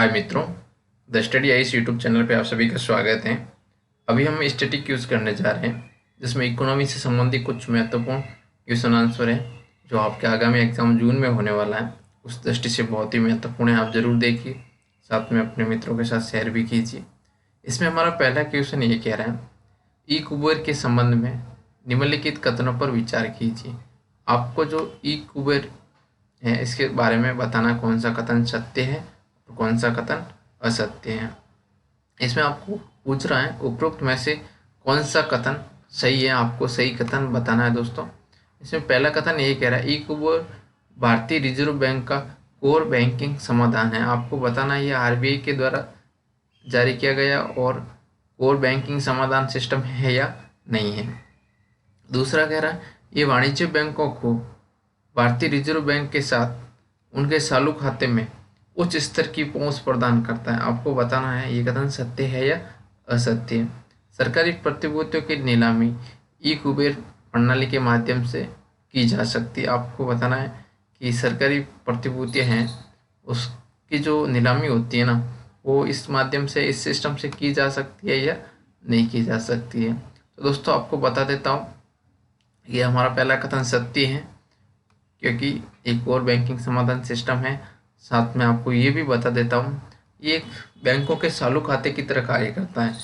हाय मित्रों, the study ice YouTube channel पे आप सभी का स्वागत है। अभी हम स्टैटिक यूज़ करने जा रहे हैं, जिसमें इकोनॉमी से संबंधित कुछ महत्वपूर्ण क्वेश्चन आंसर है जो आपके आगामी एग्जाम जून में होने वाला है। उस दृष्टि से बहुत ही महत्वपूर्ण है, आप जरूर देखिए, साथ में अपने मित्रों के साथ शेयर भी कीजिए। इसमें हमारा पहला क्वेश्चन ये कह रहा है, ई कुबेर के संबंध में निम्नलिखित कथनों पर विचार कीजिए। आपको जो ई कुबेर है इसके बारे में बताना कौन सा कथन सत्य है और कौन सा कथन असत्य है। इसमें आपको पूछ रहा है उपरोक्त में से कौन सा कथन सही है, आपको सही कथन बताना है दोस्तों। इसमें पहला कथन ये कह रहा है, ई कुबेर भारतीय रिजर्व बैंक का कोर बैंकिंग समाधान है। आपको बताना है ये आरबीआई के द्वारा जारी किया गया और कोर बैंकिंग समाधान सिस्टम है या नहीं है। दूसरा कह रहा है, ये वाणिज्य बैंकों को भारतीय रिजर्व बैंक के साथ उनके चालू खाते में उच्च स्तर की पहुंच प्रदान करता है। आपको बताना है ये कथन सत्य है या असत्य है। सरकारी प्रतिभूतियों की नीलामी ई कुबेर प्रणाली के माध्यम से की जा सकती है। आपको बताना है कि सरकारी प्रतिभूतियां हैं उसकी जो नीलामी होती है ना, वो इस माध्यम से, इस सिस्टम से की जा सकती है या नहीं की जा सकती है। तो दोस्तों आपको बता देता हूँ, ये हमारा पहला कथन सत्य है क्योंकि एक और बैंकिंग समाधान सिस्टम है। साथ में आपको ये भी बता देता हूँ, ये एक बैंकों के चालू खाते की तरह कार्य करता है,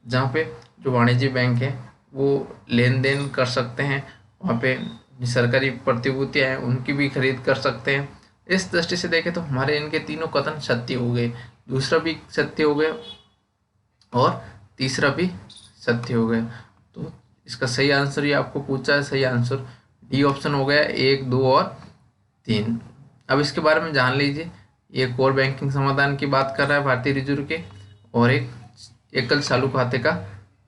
जहाँ पे जो वाणिज्य बैंक है वो लेन देन कर सकते हैं, वहाँ पे सरकारी प्रतिभूतियाँ हैं उनकी भी खरीद कर सकते हैं। इस दृष्टि से देखें तो हमारे इनके तीनों कथन सत्य हो गए, दूसरा भी सत्य हो गया और तीसरा भी सत्य हो गया। तो इसका सही आंसर ये आपको पूछा है, सही आंसर डी ऑप्शन हो गया, 1, 2 और 3। अब इसके बारे में जान लीजिए, ये कोर बैंकिंग समाधान की बात कर रहा है भारतीय रिजर्व के, और एक एकल चालू खाते का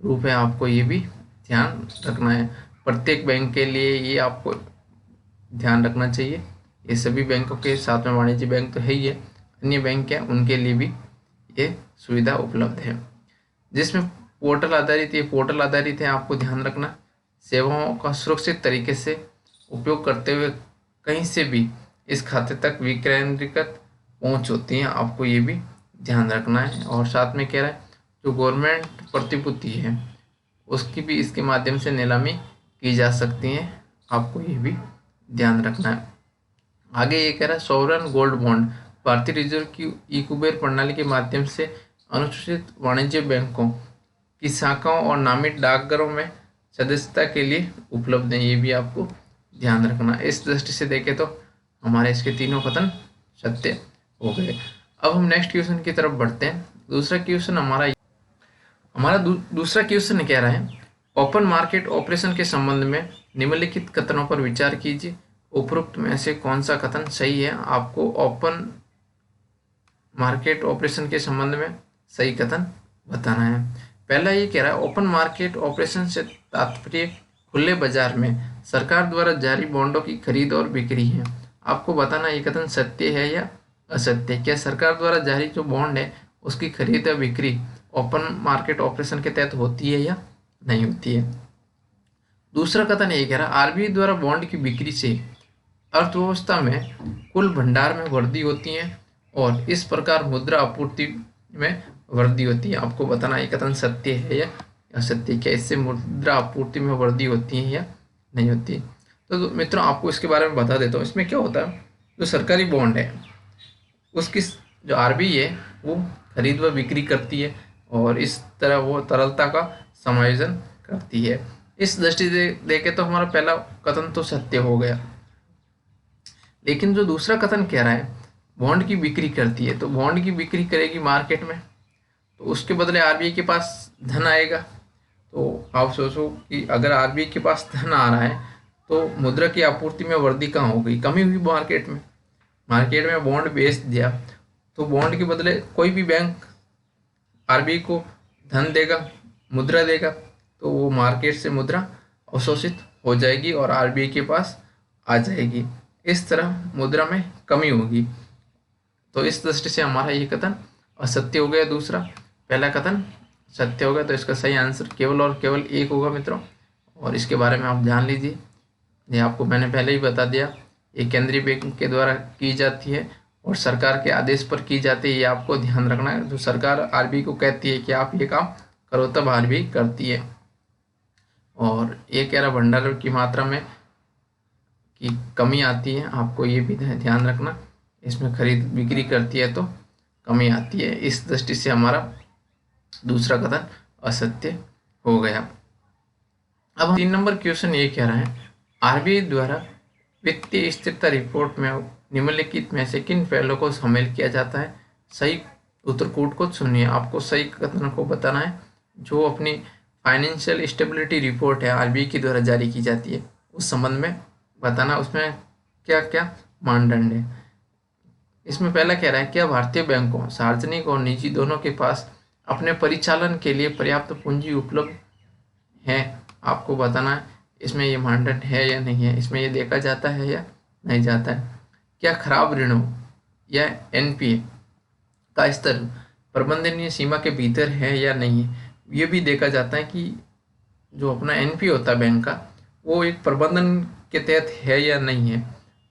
रूप है। आपको ये भी ध्यान रखना है, प्रत्येक बैंक के लिए ये आपको ध्यान रखना चाहिए। ये सभी बैंकों के साथ में वाणिज्य बैंक तो है ही है, अन्य बैंक हैं उनके लिए भी ये सुविधा उपलब्ध है। जिसमें पोर्टल आधारित, ये पोर्टल आधारित है, आपको ध्यान रखना। सेवाओं का सुरक्षित तरीके से उपयोग करते हुए कहीं से भी इस खाते तक विकेंद्रीकृत पहुंच होती है, आपको ये भी ध्यान रखना है। और साथ में कह रहा है, जो गवर्नमेंट प्रतिभूति है उसकी भी इसके माध्यम से नीलामी की जा सकती है, आपको ये भी ध्यान रखना है। आगे ये कह रहा है, सॉवरेन गोल्ड बॉन्ड भारतीय रिजर्व की ई कुबेर प्रणाली के माध्यम से अनुसूचित वाणिज्य बैंकों की शाखाओं और नामित डाकघरों में सदस्यता के लिए उपलब्ध है, ये भी आपको ध्यान रखना। इस दृष्टि से देखें तो हमारे इसके तीनों कथन सत्य हो गए। अब हम नेक्स्ट क्वेश्चन की तरफ बढ़ते हैं। दूसरा क्वेश्चन हमारा दूसरा क्वेश्चन कह रहा है, ओपन मार्केट ऑपरेशन के संबंध में निम्नलिखित कथनों पर विचार कीजिए। उपरोक्त में से कौन सा कथन सही है, आपको ओपन मार्केट ऑपरेशन के संबंध में सही कथन बताना है। पहला ये कह रहा है, ओपन मार्केट ऑपरेशन से तात्पर्य खुले बाजार में सरकार द्वारा जारी बॉन्डों की खरीद और बिक्री है। आपको बताना ये कथन सत्य है या असत्य। क्या सरकार द्वारा जारी जो बॉन्ड है उसकी खरीद या बिक्री ओपन मार्केट ऑपरेशन के तहत होती है या नहीं होती है। दूसरा कथन ये कह रहा है, आरबीआई द्वारा बॉन्ड की बिक्री से अर्थव्यवस्था में कुल भंडार में वृद्धि होती है और इस प्रकार मुद्रा आपूर्ति में वृद्धि होती है। आपको बताना ये कथन सत्य है या असत्य। क्या इससे मुद्रा आपूर्ति में वृद्धि होती है या नहीं होती है। तो मित्रों आपको इसके बारे में बता देता हूँ। इसमें क्या होता है, जो सरकारी बॉन्ड है उसकी जो आरबीआई है वो खरीद व बिक्री करती है और इस तरह वो तरलता का समायोजन करती है। इस दृष्टि से देखें तो हमारा पहला कथन तो सत्य हो गया। लेकिन जो दूसरा कथन कह रहा है बॉन्ड की बिक्री करती है, तो बॉन्ड की बिक्री करेगी मार्केट में, तो उसके बदले आरबीआई के पास धन आएगा। तो आप सोचो कि अगर आरबीआई के पास धन आ रहा है तो मुद्रा की आपूर्ति में वृद्धि कहाँ हो गई, कमी हुई मार्केट में बॉन्ड बेच दिया, तो बॉन्ड के बदले कोई भी बैंक आरबीआई को धन देगा, मुद्रा देगा, तो वो मार्केट से मुद्रा अवशोषित हो जाएगी और आरबीआई के पास आ जाएगी। इस तरह मुद्रा में कमी होगी। तो इस दृष्टि से हमारा ये कथन असत्य हो गया। दूसरा, पहला कथन सत्य हो गया, तो इसका सही आंसर केवल और केवल 1 होगा मित्रों। और इसके बारे में आप जान लीजिए, ये आपको मैंने पहले ही बता दिया, ये केंद्रीय बैंक के द्वारा की जाती है और सरकार के आदेश पर की जाती है, ये आपको ध्यान रखना है। जो सरकार आरबीआई को कहती है कि आप ये काम करो, तब आरबीआई करती है। और ये कह रहा भंडार की मात्रा में की कमी आती है, आपको ये भी ध्यान रखना। इसमें खरीद बिक्री करती है तो कमी आती है। इस दृष्टि से हमारा दूसरा कथन असत्य हो गया। अब 3 नंबर क्वेश्चन ये कह रहा है, आरबीआई द्वारा वित्तीय स्थिरता रिपोर्ट में निम्नलिखित में से किन पहलुओं को शामिल किया जाता है? सही उत्तर कोड को चुनिए। आपको सही कथन को बताना है। जो अपनी फाइनेंशियल स्टेबिलिटी रिपोर्ट है आरबीआई के द्वारा जारी की जाती है, उस संबंध में बताना उसमें क्या क्या मानदंड है। इसमें पहला कह रहा है, क्या भारतीय बैंकों, सार्वजनिक और निजी दोनों के पास अपने परिचालन के लिए पर्याप्त पूंजी उपलब्ध है? आपको बताना है इसमें ये मानदंड है या नहीं है, इसमें ये देखा जाता है या नहीं जाता है। क्या खराब ऋणों या एनपीए का स्तर प्रबंधनीय सीमा के भीतर है या नहीं है, ये भी देखा जाता है कि जो अपना एनपीए होता है बैंक का, वो एक प्रबंधन के तहत है या नहीं है,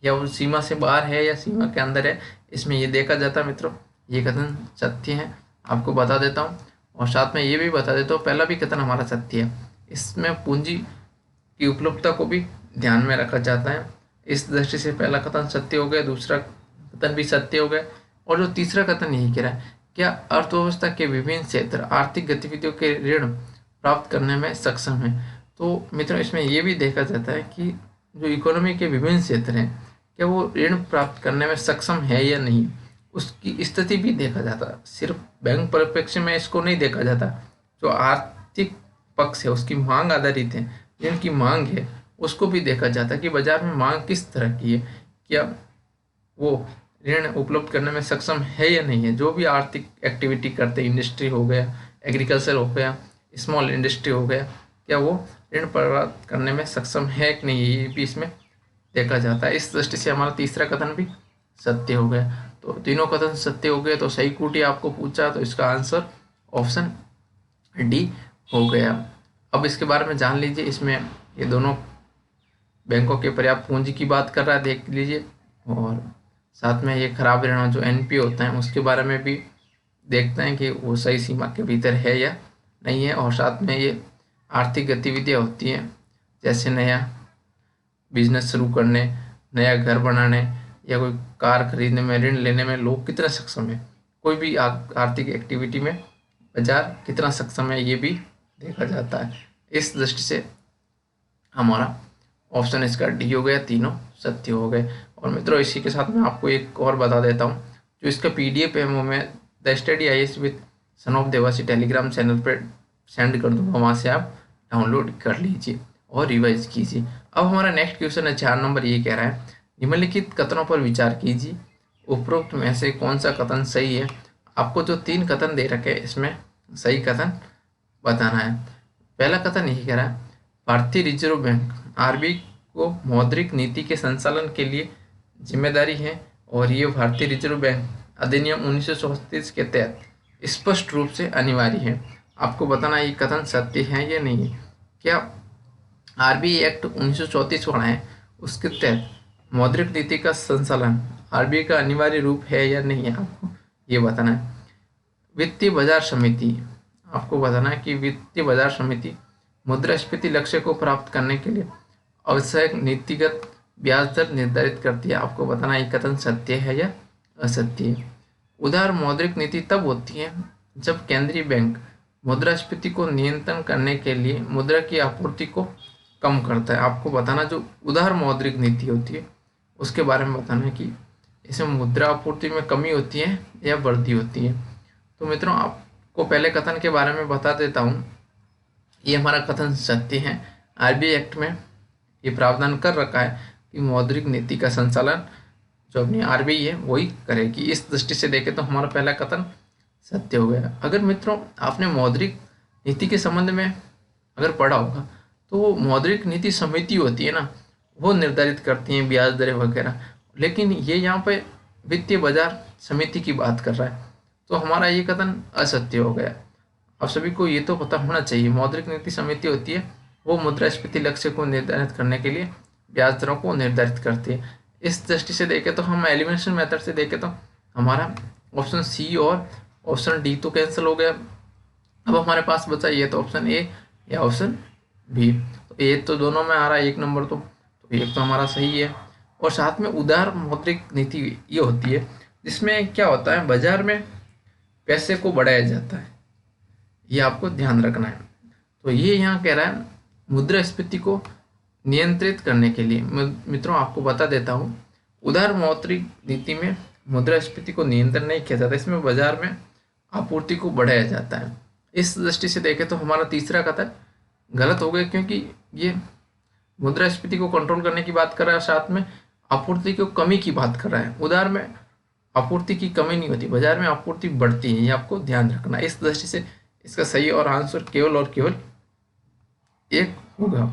या वो सीमा से बाहर है या सीमा के अंदर है, इसमें ये देखा जाता है। मित्रों, ये कथन सत्य है, आपको बता देता हूँ। और साथ में ये भी बता देता हूँ, पहला भी कथन हमारा सत्य है। इसमें पूंजी की उपलब्धता को भी ध्यान में रखा जाता है। इस दृष्टि से पहला कथन सत्य हो गया, दूसरा कथन भी सत्य हो गया। और जो तीसरा कथन यही कह रहा है, क्या अर्थव्यवस्था के विभिन्न क्षेत्र आर्थिक गतिविधियों के ऋण प्राप्त करने में सक्षम है? तो मित्रों, इसमें यह भी देखा जाता है कि जो इकोनॉमी के विभिन्न क्षेत्र हैं, क्या वो ऋण प्राप्त करने में सक्षम है या नहीं, उसकी स्थिति भी देखा जाता है। सिर्फ बैंक परिप्रेक्ष्य में इसको नहीं देखा जाता। जो आर्थिक पक्ष है, उसकी मांग आधारित है, ऋण की मांग है, उसको भी देखा जाता है कि बाजार में मांग किस तरह की है, क्या वो ऋण उपलब्ध करने में सक्षम है या नहीं है। जो भी आर्थिक एक्टिविटी करते, इंडस्ट्री हो गया, एग्रीकल्चर हो गया, स्मॉल इंडस्ट्री हो गया, क्या वो ऋण प्राप्त करने में सक्षम है कि नहीं, ये भी इसमें देखा जाता है। इस दृष्टि से हमारा तीसरा कथन भी सत्य हो गया। तो तीनों कथन सत्य हो गए। तो सही कोटि आपको पूछा तो इसका आंसर ऑप्शन डी हो गया। अब इसके बारे में जान लीजिए। इसमें ये दोनों बैंकों के पर्याप्त पूंजी की बात कर रहा है, देख लीजिए। और साथ में ये खराब ऋण जो एनपीए होता है, उसके बारे में भी देखते हैं कि वो सही सीमा के भीतर है या नहीं है। और साथ में ये आर्थिक गतिविधियाँ होती हैं, जैसे नया बिजनेस शुरू करने, नया घर बनाने या कोई कार खरीदने में, ऋण लेने में लोग कितना सक्षम है, कोई भी आर्थिक एक्टिविटी में बाजार कितना सक्षम है, ये भी देखा जाता है। इस दृष्टि से हमारा ऑप्शन इसका डी हो गया, तीनों सत्य हो गए। और मित्रों, इसी के साथ मैं आपको एक और बता देता हूँ, जो इसका पीडीएफ है वो मैं the study IAS with son of Dewasi Telegram channel पर सेंड कर दूंगा, वहाँ से आप डाउनलोड कर लीजिए और रिवाइज कीजिए। अब हमारा नेक्स्ट क्वेश्चन है 4 नंबर। ये कह रहा है, निम्नलिखित कथनों पर विचार कीजिए, उपरोक्त में से कौन सा कथन सही है। आपको जो 3 कथन दे रखे हैं, इसमें सही कथन बताना है। पहला कथन यही कह रहा है, भारतीय रिजर्व बैंक आरबीआई को मौद्रिक नीति के संचालन के लिए जिम्मेदारी है और ये भारतीय रिजर्व बैंक अधिनियम 1934 के तहत स्पष्ट रूप से अनिवार्य है। आपको बताना ये कथन सत्य है या नहीं है। क्या आरबीआई एक्ट 1934 बना है, उसके तहत मौद्रिक नीति का संचालन आरबीआई का अनिवार्य रूप है या नहीं है, आपको ये बताना है। वित्तीय बाजार समिति, आपको बताना है कि वित्तीय बाजार समिति मुद्रास्फीति लक्ष्य को प्राप्त करने के लिए आवश्यक नीतिगत ब्याज दर निर्धारित करती है। आपको बताना है ये कथन सत्य है या असत्य है। उदार मौद्रिक नीति तब होती है जब केंद्रीय बैंक मुद्रास्फीति को नियंत्रण करने के लिए मुद्रा की आपूर्ति को कम करता है। आपको बताना जो उदार मौद्रिक नीति होती है उसके बारे में बताना है कि इसमें मुद्रा आपूर्ति में कमी होती है या वृद्धि होती है। तो मित्रों, आपको पहले कथन के बारे में बता देता हूँ। ये हमारा कथन सत्य है। आरबीआई एक्ट में ये प्रावधान कर रखा है कि मौद्रिक नीति का संचालन जो अपनी आरबीआई है वही करेगी। इस दृष्टि से देखें तो हमारा पहला कथन सत्य हो गया। अगर मित्रों आपने मौद्रिक नीति के संबंध में अगर पढ़ा होगा तो वो मौद्रिक नीति समिति होती है ना, वो निर्धारित करती हैं ब्याज दरें वगैरह, लेकिन ये यहाँ पे वित्तीय बाजार समिति की बात कर रहा है, तो हमारा ये कथन असत्य हो गया। आप सभी को ये तो पता होना चाहिए, मौद्रिक नीति समिति होती है वो मुद्रास्फीति लक्ष्य को निर्धारित करने के लिए ब्याज दरों को निर्धारित करती है। इस दृष्टि से देखें तो हम एलिमिनेशन मेथड से देखें तो हमारा ऑप्शन सी और ऑप्शन डी तो कैंसिल हो गया। अब हमारे पास बचा ये तो ऑप्शन ए या ऑप्शन बी। तो ए तो दोनों में आ रहा है 1 नंबर, तो एक तो हमारा सही है। और साथ में उदार मौद्रिक नीति ये होती है जिसमें क्या होता है, बाजार में पैसे को बढ़ाया जाता है, ये आपको ध्यान रखना है। तो ये यहाँ कह रहा है मुद्रास्फीति को नियंत्रित करने के लिए। मित्रों आपको बता देता हूँ, उदार मौद्रिक नीति में मुद्रास्फीति को नियंत्रण नहीं किया जाता, इसमें बाजार में आपूर्ति को बढ़ाया जाता है। इस दृष्टि से देखें तो हमारा तीसरा कथन गलत हो गया, क्योंकि ये मुद्रास्फीति को कंट्रोल करने की बात कर रहा है, साथ में आपूर्ति की कमी की बात कर रहा है। उधार में आपूर्ति की कमी नहीं होती, बाजार में आपूर्ति बढ़ती है, ये आपको ध्यान रखना। इस दृष्टि से इसका सही और आंसर केवल और केवल एक होगा,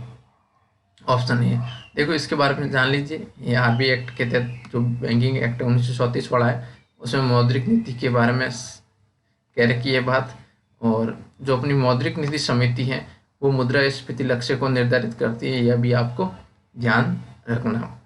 ऑप्शन ए। देखो इसके बारे में जान लीजिए, ये आरबीआई एक्ट के तहत जो बैंकिंग एक्ट 1934 पड़ा है, उसमें मौद्रिक नीति के बारे में कह रखी है बात। और जो अपनी मौद्रिक नीति समिति है वो मुद्रास्फीति लक्ष्य को निर्धारित करती है, यह भी आपको ध्यान रखना।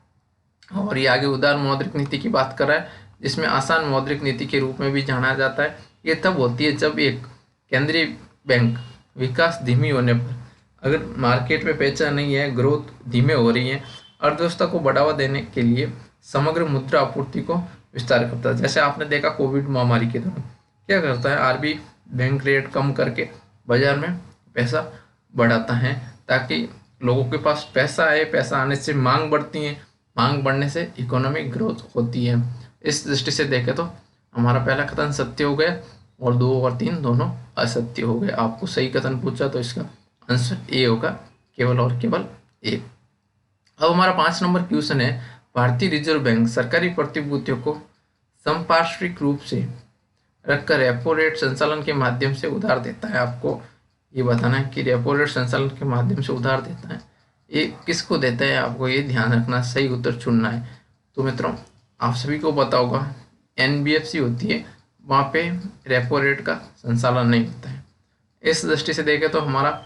और ये आगे उदार मौद्रिक नीति की बात कर रहा है, जिसमें आसान मौद्रिक नीति के रूप में भी जाना जाता है। ये तब होती है जब एक केंद्रीय बैंक विकास धीमी होने पर, अगर मार्केट में पैसा नहीं है, ग्रोथ धीमे हो रही है, अर्थव्यवस्था को बढ़ावा देने के लिए समग्र मुद्रा आपूर्ति को विस्तार करता है। जैसे आपने देखा कोविड महामारी के दौरान क्या करता है, आरबीआई बैंक रेट कम करके बाजार में पैसा बढ़ाता है, ताकि लोगों के पास पैसा आए, पैसा आने से मांग बढ़ती है, मांग बढ़ने से इकोनॉमिक ग्रोथ होती है। इस दृष्टि से देखें तो हमारा पहला कथन सत्य हो गया और 2 और 3 दोनों असत्य हो गए। आपको सही कथन पूछा तो इसका आंसर ए होगा, केवल और केवल ए। अब हमारा 5 नंबर क्वेश्चन है, भारतीय रिजर्व बैंक सरकारी प्रतिभूतियों को संपार्श्विक रूप से रखकर रेपो रेट संचालन के माध्यम से उधार देता है। आपको ये बताना है कि रेपो रेट संचालन के माध्यम से उधार देता है, ये किसको देता है, आपको ये ध्यान रखना, सही उत्तर चुनना है। तो मित्रों आप सभी को पता होगा एनबीएफसी होती है, वहाँ पे रेपो रेट का संचालन नहीं होता है। इस दृष्टि से देखें तो हमारा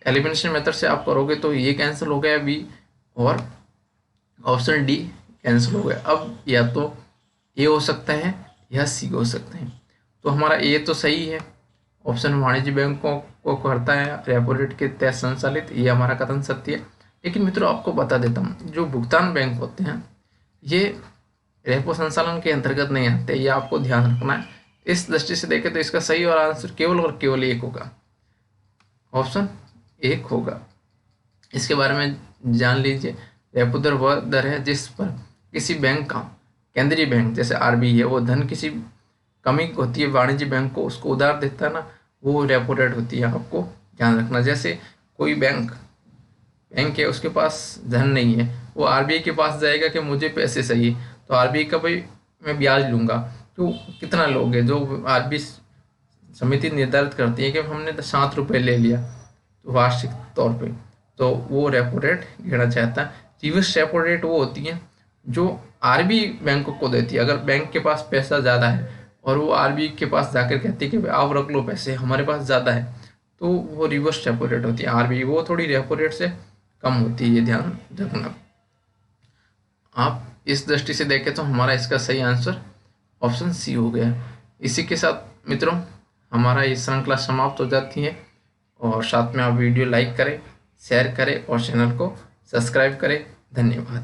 एलिमिनेशन मेथड से आप करोगे तो ये कैंसिल हो गया बी, और ऑप्शन डी कैंसिल हो गया। अब या तो ए हो सकता है या सी हो सकता है। तो हमारा ए तो सही है, ऑप्शन वाणिज्य बैंकों को करता है रेपो रेट के तहत संचालित, ये हमारा कथन सत्य है। लेकिन मित्रों आपको बता देता हूँ, जो भुगतान बैंक होते हैं ये रेपो संचालन के अंतर्गत नहीं आते, ये आपको ध्यान रखना है। इस दृष्टि से देखें तो इसका सही और आंसर केवल और केवल एक होगा, ऑप्शन एक होगा। इसके बारे में जान लीजिए, रेपो दर वह दर है जिस पर किसी बैंक का केंद्रीय बैंक जैसे आरबीआई है वो धन किसी कमी होती है वाणिज्य बैंक को, उसको उधार देता है ना, वो रेपो रेट होती है, आपको ध्यान रखना। जैसे कोई बैंक है उसके पास धन नहीं है, वो आरबीआई के पास जाएगा कि मुझे पैसे चाहिए, तो आरबीआई का भाई मैं ब्याज लूंगा, तो कितना लोगे, जो आरबीआई समिति निर्धारित करती है कि हमने 7 रुपये ले लिया तो वार्षिक तौर पे, तो वो रेपो रेट गिना चाहता है। रिवर्स रेपो रेट वो होती है जो आरबीआई बैंकों को देती है। अगर बैंक के पास पैसा ज़्यादा है और वो आरबीआई के पास जाकर कहती है कि आप रख लो पैसे, हमारे पास ज़्यादा है, तो वो रिवर्स रेपो रेट होती है। आरबीआई वो थोड़ी रेपो रेट से कम होती है, ये ध्यान रखना। आप इस दृष्टि से देखें तो हमारा इसका सही आंसर ऑप्शन सी हो गया। इसी के साथ मित्रों हमारा ये श्रृंखला समाप्त हो जाती है, और साथ में आप वीडियो लाइक करें, शेयर करें और चैनल को सब्सक्राइब करें। धन्यवाद।